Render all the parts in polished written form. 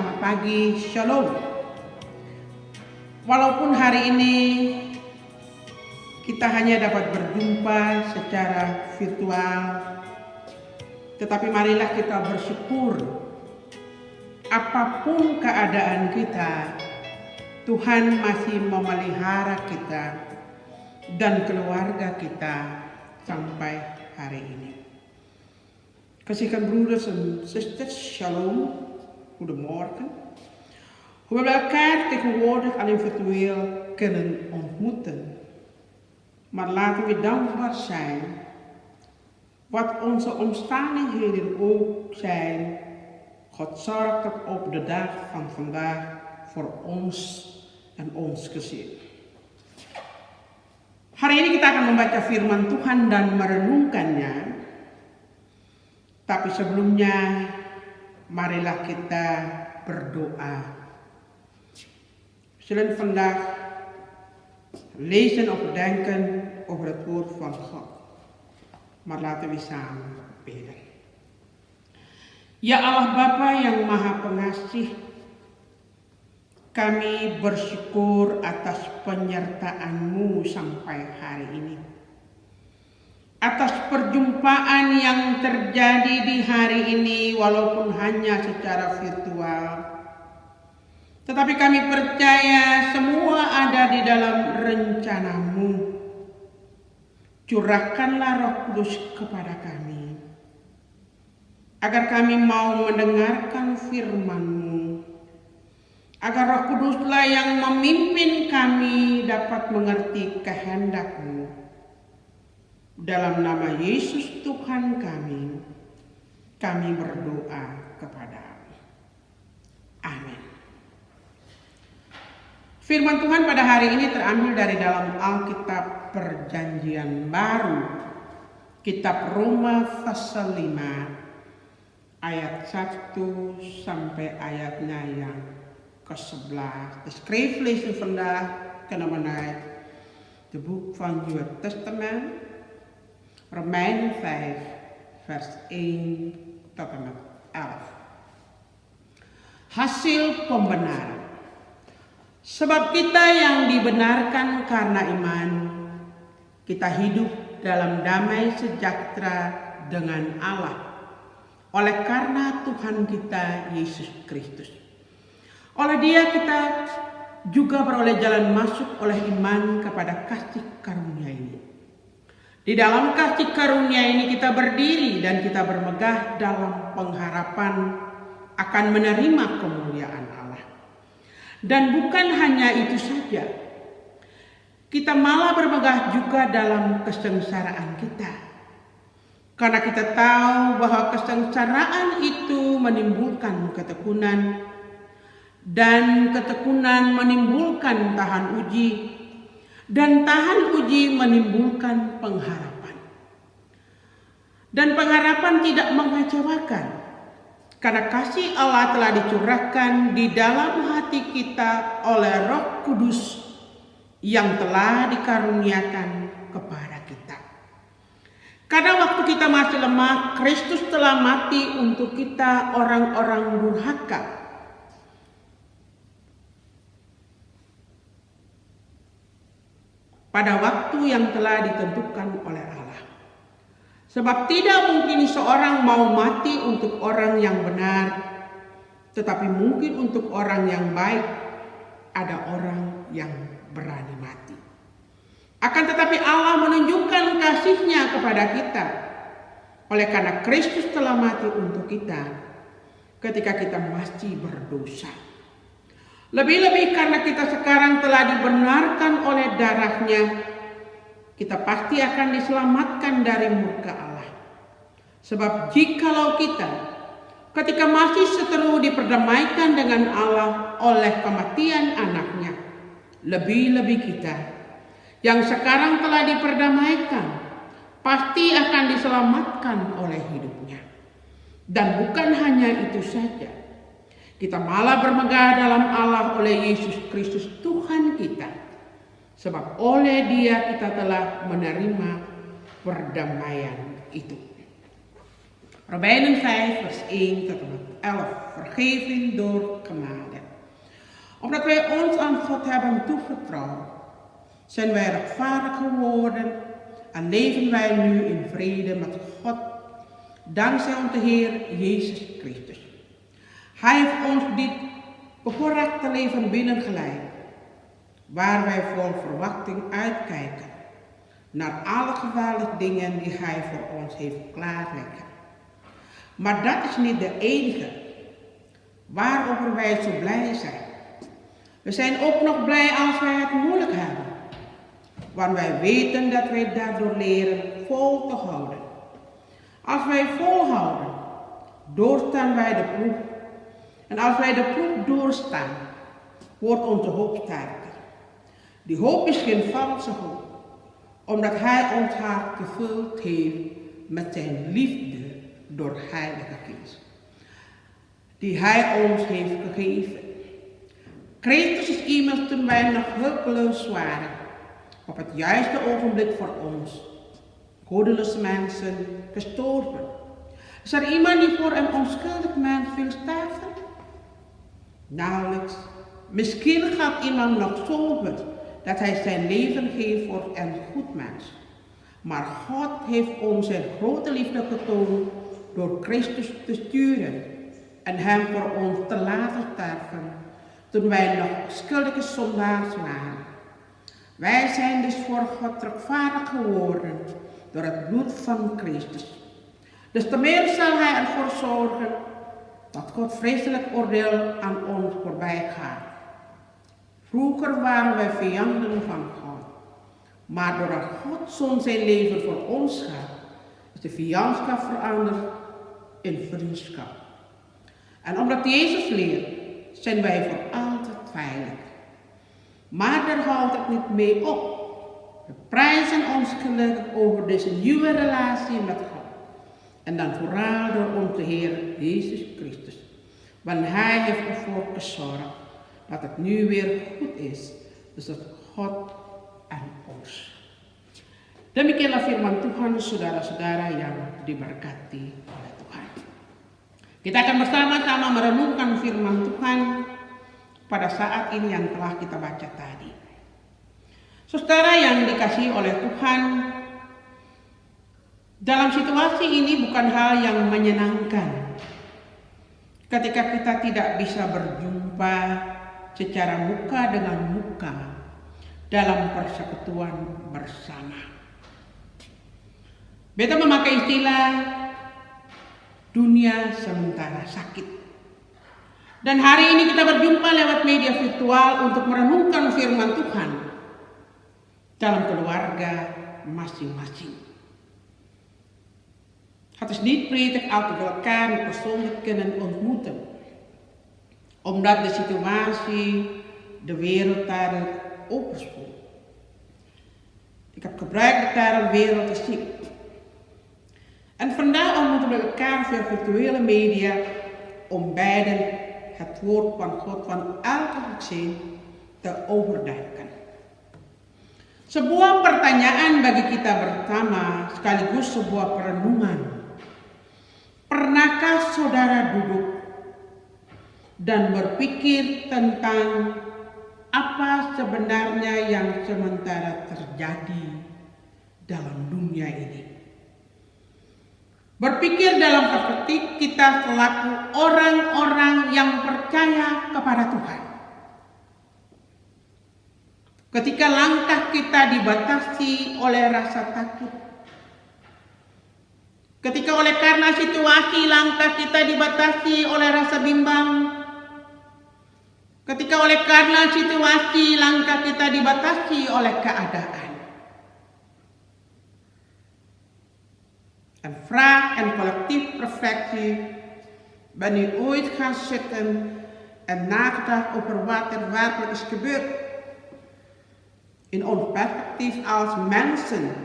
selamat pagi, Shalom. Walaupun hari ini kita hanya dapat berjumpa secara virtual, tetapi marilah kita bersyukur. Apapun keadaan kita, Tuhan masih memelihara kita dan keluarga kita sampai hari ini. Kasihkan broeders en zusters, shalom, goedemorgen. Hoewel we elkaar tegenwoordig alleen virtueel kunnen ontmoeten. Maar laten we dankbaar zijn, wat onze omstandigheden ook zijn. God zorgt dat op de dag van vandaag voor ons en ons gezin. Hari ini kita akan membaca firman Tuhan dan merenungkannya. Tapi sebelumnya, marilah kita berdoa. We zullen vandaag lezen of denken over het woord van God. Maar laten we samen bidden. Ya Allah Bapa yang Maha Pengasih, kami bersyukur atas penyertaan-Mu sampai hari ini. Atas perjumpaan yang terjadi di hari ini walaupun hanya secara virtual. Tetapi kami percaya semua ada di dalam rencana-Mu. Curahkanlah Roh Kudus kepada kami, agar kami mau mendengarkan firman-Mu. Agar Roh Kuduslah yang memimpin kami dapat mengerti kehendak-Mu. Dalam nama Yesus Tuhan kami berdoa kepada-Mu. Amin. Firman Tuhan pada hari ini terambil dari dalam Alkitab Perjanjian Baru, Kitab Roma pasal 5, ayat 1 sampai ayatnya yang ke-11. De schriftlezen vandaag kunnen we naar het boek van Nieuwe Testament, Romeinen 5, vers 1 tot en met 11. Hasil pembenaran. Sebab kita yang dibenarkan karena iman, kita hidup dalam damai sejahtera dengan Allah, oleh karena Tuhan kita Yesus Kristus. Oleh Dia kita juga beroleh jalan masuk oleh iman kepada kasih karunia ini. Di dalam kasih karunia ini kita berdiri dan kita bermegah dalam pengharapan akan menerima kemuliaan Allah. Dan bukan hanya itu saja, kita malah bermegah juga dalam kesengsaraan kita. Karena kita tahu bahwa kesengsaraan itu menimbulkan ketekunan, dan ketekunan menimbulkan tahan uji, dan tahan uji menimbulkan pengharapan. Dan pengharapan tidak mengecewakan, karena kasih Allah telah dicurahkan di dalam hati kita oleh Roh Kudus yang telah dikaruniakan kepada kita. Karena waktu kita masih lemah, Kristus telah mati untuk kita orang-orang durhaka. Pada waktu yang telah ditentukan oleh Allah. Sebab tidak mungkin seorang mau mati untuk orang yang benar, tetapi mungkin untuk orang yang baik ada orang yang berani mati. Akan tetapi Allah menunjukkan kasih-Nya kepada kita, oleh karena Kristus telah mati untuk kita ketika kita masih berdosa. Lebih-lebih karena kita sekarang telah dibenarkan oleh darah-Nya, kita pasti akan diselamatkan dari murka Allah. Sebab jikalau kita ketika masih seteru diperdamaikan dengan Allah oleh kematian anak-Nya, lebih-lebih kita yang sekarang telah diperdamaikan pasti akan diselamatkan oleh hidup-Nya. Dan bukan hanya itu saja, kita malah bermegah dalam Allah oleh Yesus Kristus Tuhan kita. Sebab oleh Dia kita telah menerima perdamaian itu. Romeinen 5 vers 1 tot en met 11. Vergeving door genade. Omdat wij ons aan God hebben toevertrouwd, zijn wij rechtvaardig geworden en leven wij nu in vrede met God, dankzij onze Heer Jezus Christus. Hij heeft ons dit bevoorrechte leven binnengeleid, waar wij vol verwachting uitkijken, naar alle geweldige dingen die Hij voor ons heeft klaarleggen. Maar dat is niet de enige waarover wij zo blij zijn. We zijn ook nog blij als wij het moeilijk hebben, want wij weten dat wij daardoor leren vol te houden. Als wij volhouden, doorstaan wij de proef. En als wij de proef doorstaan, wordt onze hoop sterker. Die hoop is geen valse hoop, omdat Hij ons hart gevuld heeft met zijn liefde door Heilige Geest, die Hij ons heeft gegeven. Christus is iemand toen wij nog hulpeloos waren, op het juiste ogenblik voor ons, goddeloze mensen, gestorven. Is er iemand die voor een onschuldig mens wil sterven? Nauwelijks. Misschien gaat iemand nog zo ver dat hij zijn leven geeft voor een goed mens. Maar God heeft ons zijn grote liefde getoond door Christus te sturen en hem voor ons te laten sterven toen wij nog schuldige zondaars waren. Wij zijn dus voor God rechtvaardig geworden door het bloed van Christus. Dus te meer zal Hij ervoor zorgen dat God vreselijk oordeel aan ons voorbij gaat. Vroeger waren wij vijanden van God, maar doordat God Zoon zijn leven voor ons gaf, is de vijandschap veranderd in vriendschap. En omdat Jezus leert, zijn wij voor altijd veilig. Maar daar houdt het niet mee op. We prijzen ons gelukkig over deze nieuwe relatie met God. En dan vooral door onze Heer Jezus Christus. Want Hij heeft ervoor gezorgd dat het nu weer goed is tussen God en ons. Demikianlah firman Tuhan, saudara-saudara yang diberkati oleh Tuhan. Kita akan bersama-sama merenungkan firman Tuhan pada saat ini yang telah kita baca tadi. Saudara yang dikasihi oleh Tuhan, dalam situasi ini bukan hal yang menyenangkan ketika kita tidak bisa berjumpa secara muka dengan muka dalam persekutuan bersama. Beta memakai istilah dunia sementara sakit. Dan hari ini kita berjumpa lewat media virtual untuk merenungkan firman Tuhan dalam keluarga masing-masing. Het is niet prettig als we elkaar niet persoonlijk kunnen ontmoeten, omdat de situatie de wereld daarin openspoelt. Ik heb gebruikt de term wereld is ziek. En vandaag ontmoeten we elkaar via virtuele media om beiden het woord van God van elke gezin te overdenken. Sebuah pertanyaan bagi kita bersama sekaligus sebuah perenungan. Pernahkah saudara duduk dan berpikir tentang apa sebenarnya yang sementara terjadi dalam dunia ini? Berpikir dalam perspektif kita selaku orang-orang yang percaya kepada Tuhan. Ketika langkah kita dibatasi oleh rasa takut, ketika oleh karena situasi langkah kita dibatasi oleh rasa bimbang, ketika oleh karena situasi langkah kita dibatasi oleh keadaan. Een vraag en collectief reflectie, ben u ooit gaan zitten en nagedacht over wat er werkelijk is gebeurd? In ons perspectief als mensen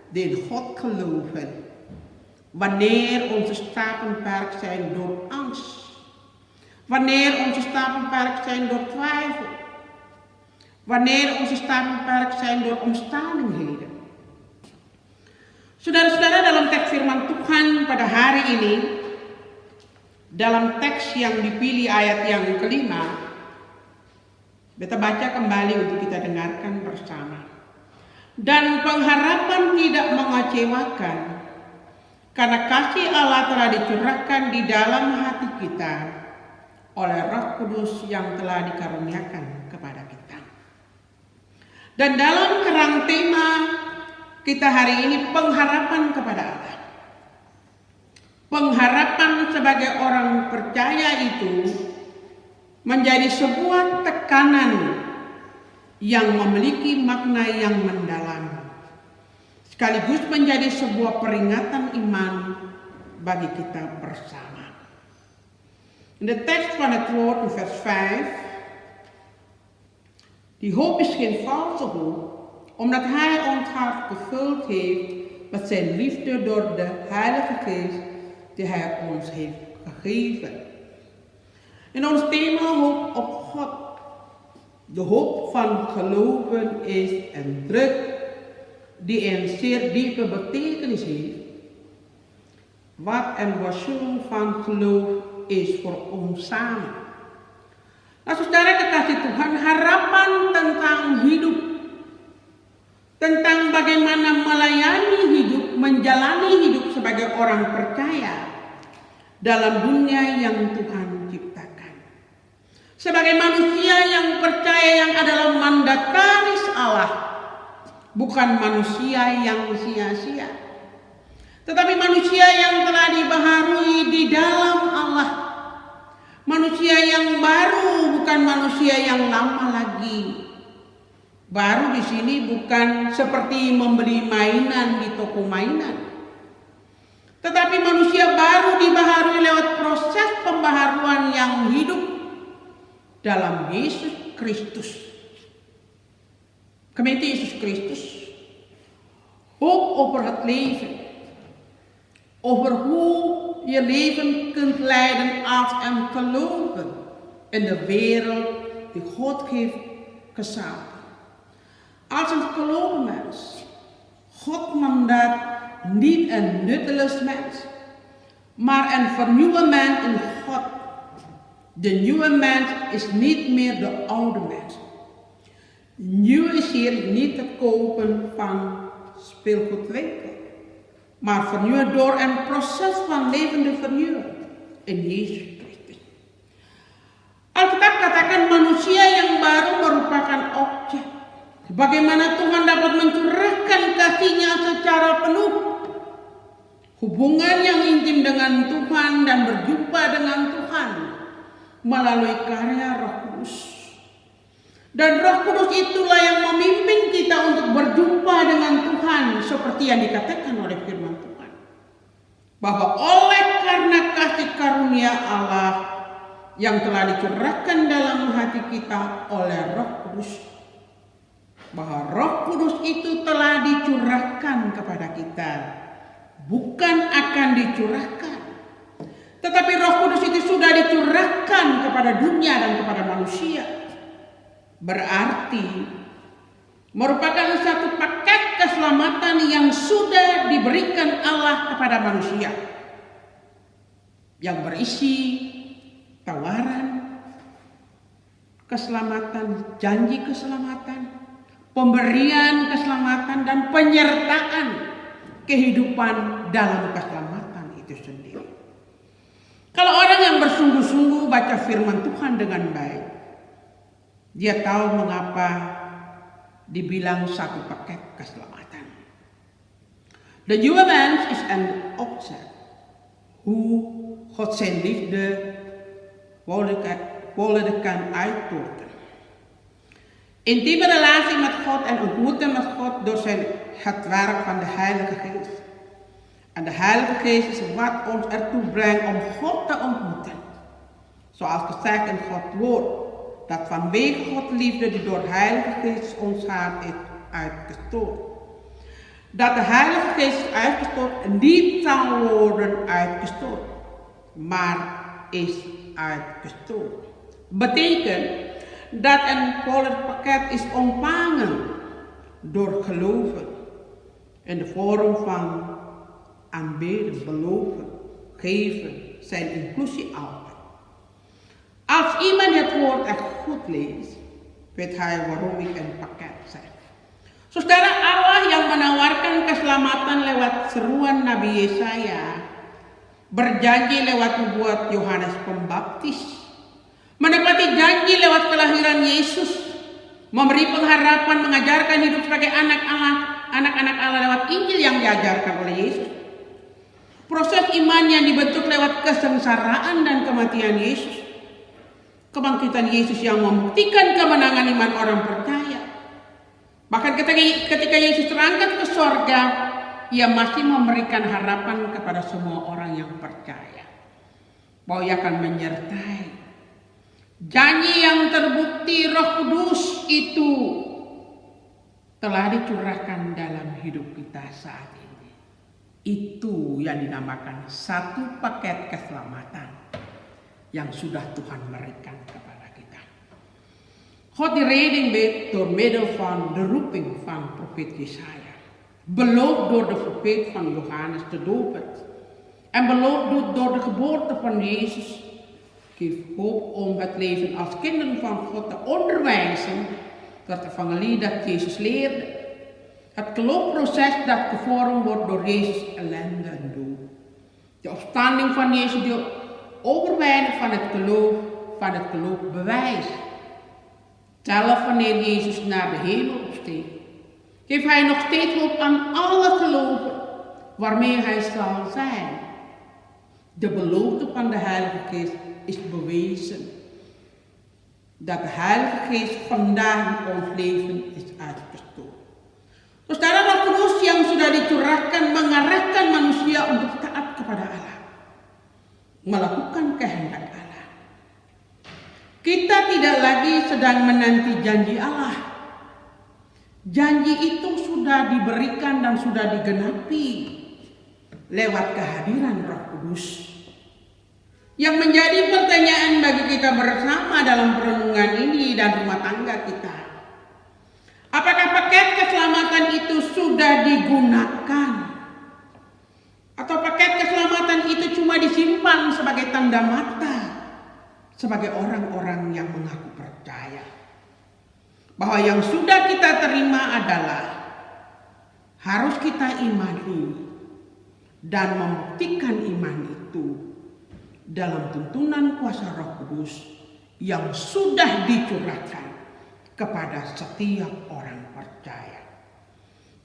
die in God geloven, wanneer onze stappen beperkt zijn door angst, wanneer onze stappen beperkt zijn door twijfel, wanneer onze stappen beperkt zijn door omstandigheden. Saudara-saudara, dalam teks firman Tuhan pada hari ini, dalam teks yang dipilih ayat yang kelima, kita baca kembali untuk kita dengarkan bersama. Dan pengharapan tidak mengecewakan, karena kasih Allah telah dicurahkan di dalam hati kita oleh Roh Kudus yang telah dikaruniakan kepada kita. Dan dalam kerang tema kita hari ini, pengharapan kepada Allah. Pengharapan sebagai orang percaya itu menjadi sebuah tekanan yang memiliki makna yang mendalam, sekaligus menjadi sebuah peringatan iman bagi kita bersama. In de tekst van het woord in vers 5. Die hoop is geen valse hoop, omdat hij ons hart gevuld heeft met zijn liefde door de Heilige Geest die hij ons heeft gegeven. En ons thema hoop op God. De hoop van geloven is een druk die een zeer diepe betekenis heeft. Wat een version van geloof is voor ons samen. Nah, saudara kekasih Tuhan, harapan tentang hidup, tentang bagaimana melayani hidup, menjalani hidup sebagai orang percaya dalam dunia yang Tuhan ciptakan. Sebagai manusia yang percaya yang adalah mandataris Allah, bukan manusia yang sia-sia, tetapi manusia yang telah dibaharui di dalam Allah. Manusia yang baru, bukan manusia yang lama lagi. Baru di sini bukan seperti membeli mainan di toko mainan, tetapi manusia baru dibaharui lewat proses pembaharuan yang hidup dalam Yesus Kristus. Gemeente Yesus Christus. Hoop over het leven. Over hoe je leven kunt leiden als een geloven in de wereld die God heeft geschapen. Als een geloven mens. God mandaat niet een nutteloos mens, maar een vernieuwde mens in God. De nieuwe mens is niet meer de oude mens. Nieuw is hier niet te kopen van speelgoedwinkel, maar vernieuwd door een proces van levende vernieuwing in Yesus Kristus. Alkitab katakan manusia yang baru merupakan objek. Bagaimana Tuhan dapat mencurahkan kasih-Nya secara penuh. Hubungan yang intim dengan Tuhan dan berjumpa dengan Tuhan melalui karya Roh Kudus. Dan Roh Kudus itulah yang memimpin kita untuk berjumpa dengan Tuhan, seperti yang dikatakan oleh firman Tuhan. Bahwa oleh karena kasih karunia Allah yang telah dicurahkan dalam hati kita oleh Roh Kudus. Bahwa Roh Kudus itu telah dicurahkan kepada kita. Bukan akan dicurahkan. Tetapi Roh Kudus itu sudah dicurahkan kepada dunia dan kepada manusia. Berarti merupakan satu paket keselamatan yang sudah diberikan Allah kepada manusia. Yang berisi tawaran keselamatan, janji keselamatan, pemberian keselamatan, dan penyertaan kehidupan dalam keselamatan itu sendiri. Kalau orang yang bersungguh-sungguh baca firman Tuhan dengan baik, dia tahu mengapa dibilang satu paket keselamatan. De nieuwe mens is een opzet. Hoe God zijn liefde wilde kan uitdrukken. Intieme relatie met God en ontmoeten met God door het werk van de Heilige Geest. En de Heilige Geest is wat ons ertoe brengt om God te ontmoeten. Zoals gezegd in Gods woord, dat vanwege Gods liefde die door de Heilige Geest ons hart is uitgestort. Dat de Heilige Geest is uitgestort niet zal worden uitgestort, maar is uitgestort. Betekent dat een volle pakket is ontvangen door geloven in de vorm van aanbidden, beloven, geven, zijn inclusie altijd. Als iemand het woord echt goed leest, weet hij waarom ik een pakket zeg. Saudara, Allah yang menawarkan keselamatan lewat seruan Nabi Yesaya berjanji lewat nubuat Yohanes Pembaptis, menepati janji lewat kelahiran Yesus, memberi pengharapan, mengajarkan hidup sebagai anak-anak Allah lewat Injil yang diajarkan oleh Yesus. Proses iman yang dibentuk lewat kesengsaraan dan kematian Yesus. Kebangkitan Yesus yang membuktikan kemenangan iman orang percaya. Bahkan ketika Yesus terangkat ke sorga, ia masih memberikan harapan kepada semua orang yang percaya bahwa ia akan menyertai. Janji yang terbukti Roh Kudus itu telah dicurahkan dalam hidup kita saat ini. Itu yang dinamakan satu paket keselamatan yang sudah Tuhan berikan kepada kita. God die reding weet door middel van de roeping van profeet Jesaja. Beloofd door de profeet van Johannes de Doper. En beloofd door de geboorte van Jezus. Geeft hoop om het leven als kinderen van God te onderwijzen. Dat evangelie dat Jezus leerde. Het geloofproces dat gevormd wordt door Jezus ellende en dood. De opstanding van Jezus die overwijding van het geloof bewijst. Zelfs wanneer Jezus naar de hemel opsteeg, geeft hij nog steeds hoop aan alle geloven waarmee hij zal zijn. De belofte van de Heilige Geest is bewezen. Dat de Heilige Geest vandaag in ons leven is uitgestoten. Saudara, Roh Kudus yang sudah dicurahkan mengarahkan manusia untuk taat kepada Allah, melakukan kehendak Allah. Kita tidak lagi sedang menanti janji Allah. Janji itu sudah diberikan dan sudah digenapi lewat kehadiran Roh Kudus. Yang menjadi pertanyaan bagi kita bersama dalam perenungan ini dan rumah tangga kita. Apakah paket keselamatan itu sudah digunakan? Atau paket keselamatan itu cuma disimpan sebagai tanda mata? Sebagai orang-orang yang mengaku percaya bahwa yang sudah kita terima adalah harus kita imani dan membuktikan iman itu dalam tuntunan kuasa Roh Kudus yang sudah dicurahkan kepada setiap orang percaya.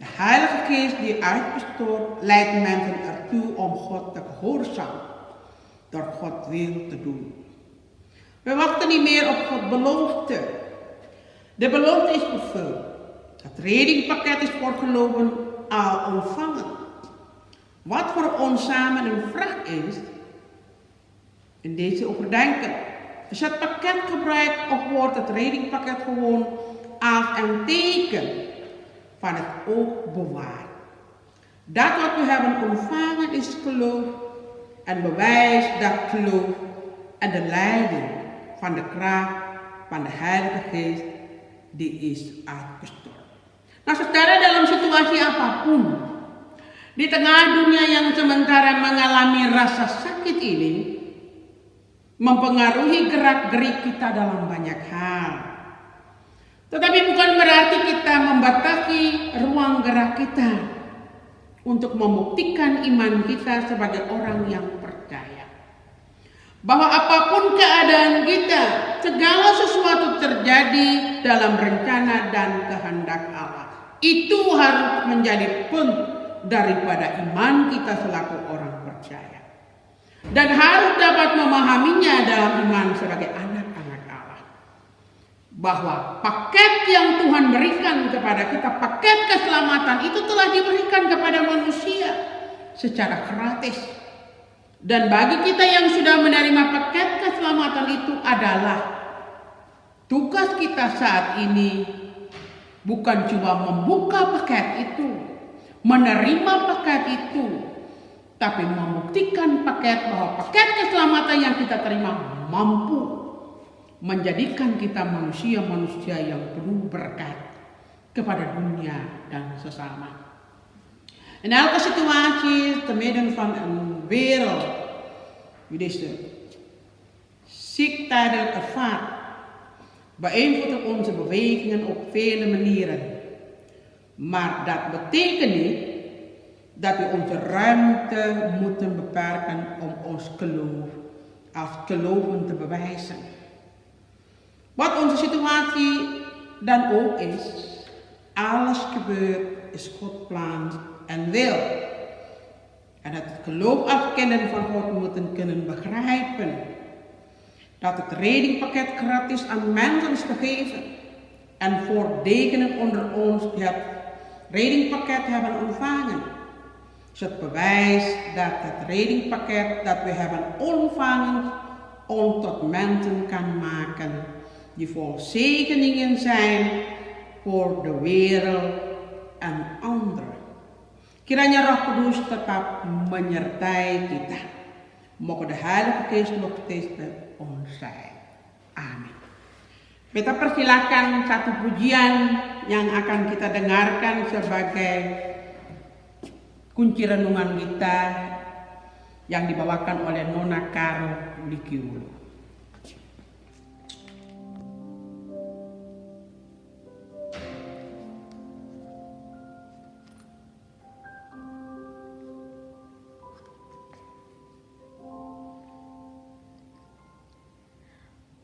De Heilige Geest die uitgestort leidt mensen ertoe om God te gehoorzamen door God wil te doen. We wachten niet meer op Gods belofte. De belofte is vervuld. Het redingpakket is voor geloven al ontvangen. Wat voor ons samen een vraag is, in deze overdenken. Als je het pakket gebruikt of wordt het redingpakket gewoon als een teken van het oog bewaard. Dat wat we hebben ontvangen is geloof en bewijs dat geloof en de leiding van de kracht van de Heilige Geest die is uitgestort. Nah, saudara, dalam situasi apapun di tengah dunia yang sementara mengalami rasa sakit ini mempengaruhi gerak-gerik kita dalam banyak hal. Tetapi bukan berarti kita membatasi ruang gerak kita untuk membuktikan iman kita sebagai orang yang percaya. Bahwa apapun keadaan kita, segala sesuatu terjadi dalam rencana dan kehendak Allah. Itu harus menjadi punct daripada iman kita selaku orang percaya. Dan harus dapat memahaminya dalam iman sebagai anak-anak Allah. Bahwa paket yang Tuhan berikan kepada kita, paket keselamatan itu telah diberikan kepada manusia secara gratis. Dan bagi kita yang sudah menerima paket keselamatan itu adalah tugas kita saat ini bukan cuma membuka paket itu, menerima paket itu, tapi membuktikan paket bahwa paket keselamatan yang kita terima mampu menjadikan kita manusia-manusia yang penuh berkat kepada dunia dan sesama. In elke situatie te midden van een wereld wie deze ziek tijdelijk ervaart, beïnvloedt het onze bewegingen op vele manieren. Maar dat betekent niet dat we onze ruimte moeten beperken om ons geloof als geloven te bewijzen. Wat onze situatie dan ook is, alles gebeurt is Gods plan en wil. En het geloof als kinderen van God moeten kunnen begrijpen dat het redingpakket gratis aan mensen is gegeven. En voor degenen onder ons die het redingpakket hebben ontvangen, is het bewijs dat het redingpakket dat we hebben ontvangen ons tot mensen kan maken die vol zegeningen zijn voor de wereld en anderen. Kiranya Roh Kudus tetap menyertai kita. Moga de Heilige Geest nog steeds bij ons zijn. Amin. Kita persilakan satu pujian yang akan kita dengarkan sebagai kunci renungan kita yang dibawakan oleh Nona Karo Likiulu.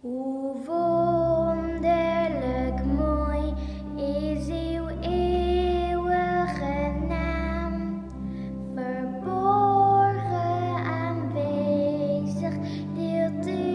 Hoe wonderlijk mooi is uw eeuwige naam, verborgen aanwezig deelt u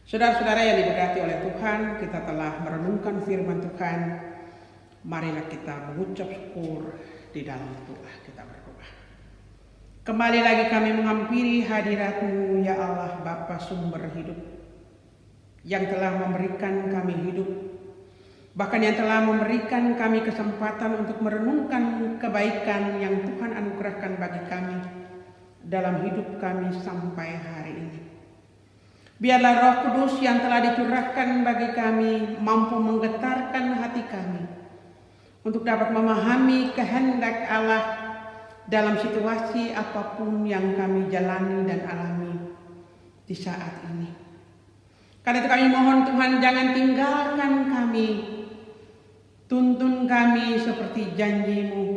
Saudara-saudara yang diberkati oleh Tuhan, kita telah merenungkan firman Tuhan. Marilah kita mengucap syukur di dalam doa. Kita berdoa. Kembali lagi kami menghampiri hadirat-Mu, ya Allah, Bapa sumber hidup, yang telah memberikan kami hidup, bahkan yang telah memberikan kami kesempatan untuk merenungkan kebaikan yang Tuhan anugerahkan bagi kami dalam hidup kami sampai hari ini. Biarlah Roh Kudus yang telah dicurahkan bagi kami mampu menggetarkan hati kami untuk dapat memahami kehendak Allah dalam situasi apapun yang kami jalani dan alami di saat ini. Karena itu kami mohon Tuhan, jangan tinggalkan kami, tuntun kami seperti janji-Mu,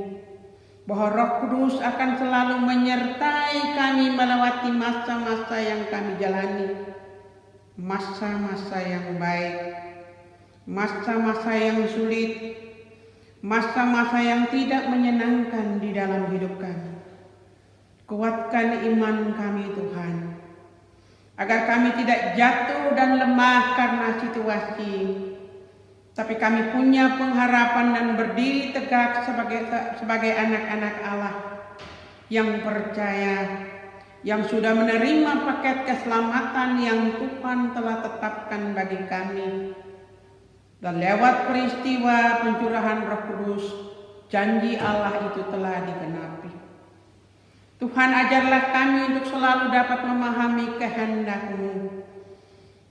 bahwa Roh Kudus akan selalu menyertai kami melewati masa-masa yang kami jalani. Masa-masa yang baik, masa-masa yang sulit, masa-masa yang tidak menyenangkan di dalam hidup kami. Kuatkan iman kami Tuhan, agar kami tidak jatuh dan lemah karena situasi, tapi kami punya pengharapan dan berdiri tegak sebagai anak-anak Allah yang percaya, yang sudah menerima paket keselamatan yang Tuhan telah tetapkan bagi kami. Dan lewat peristiwa pencurahan Roh Kudus, janji Allah itu telah digenapi. Tuhan, ajarlah kami untuk selalu dapat memahami kehendak-Mu,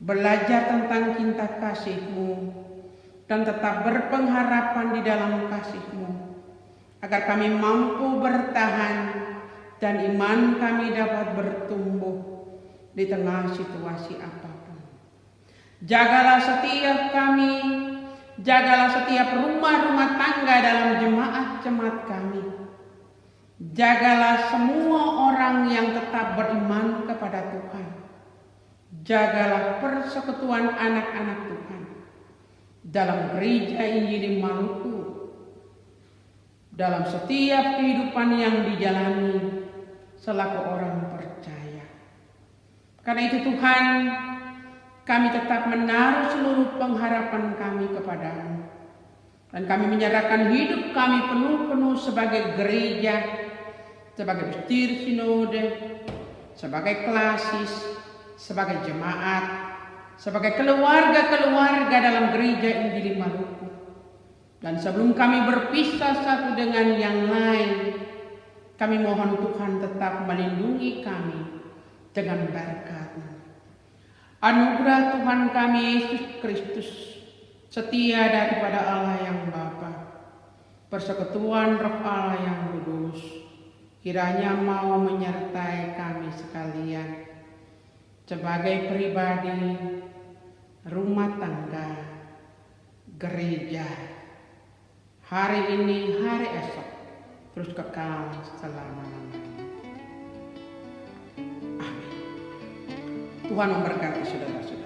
belajar tentang cinta kasih-Mu, dan tetap berpengharapan di dalam kasih-Mu, agar kami mampu bertahan dan iman kami dapat bertumbuh di tengah situasi apapun. Jagalah setiap kami, jagalah setiap rumah-rumah tangga dalam jemaat-jemaat kami. Jagalah semua orang yang tetap beriman kepada Tuhan. Jagalah persekutuan anak-anak Tuhan dalam gereja Injili Maluku, dalam setiap kehidupan yang dijalani selaku orang percaya. Karena itu Tuhan, kami tetap menaruh seluruh pengharapan kami kepadamu. Dan kami menyerahkan hidup kami penuh-penuh sebagai gereja, sebagai bestir sinode, sebagai klasis, sebagai jemaat, sebagai keluarga-keluarga dalam gereja Injili Maluku. Dan sebelum kami berpisah satu dengan yang lain, kami mohon Tuhan tetap melindungi kami dengan berkat-Mu. Anugerah Tuhan kami Yesus Kristus, setia daripada Allah yang Bapa, persekutuan Roh Allah yang kudus, kiranya mau menyertai kami sekalian sebagai pribadi, rumah tangga, gereja, hari ini, hari esok, terus kekal selama-lamanya. Amin. Tuhan memberkati saudara-saudara.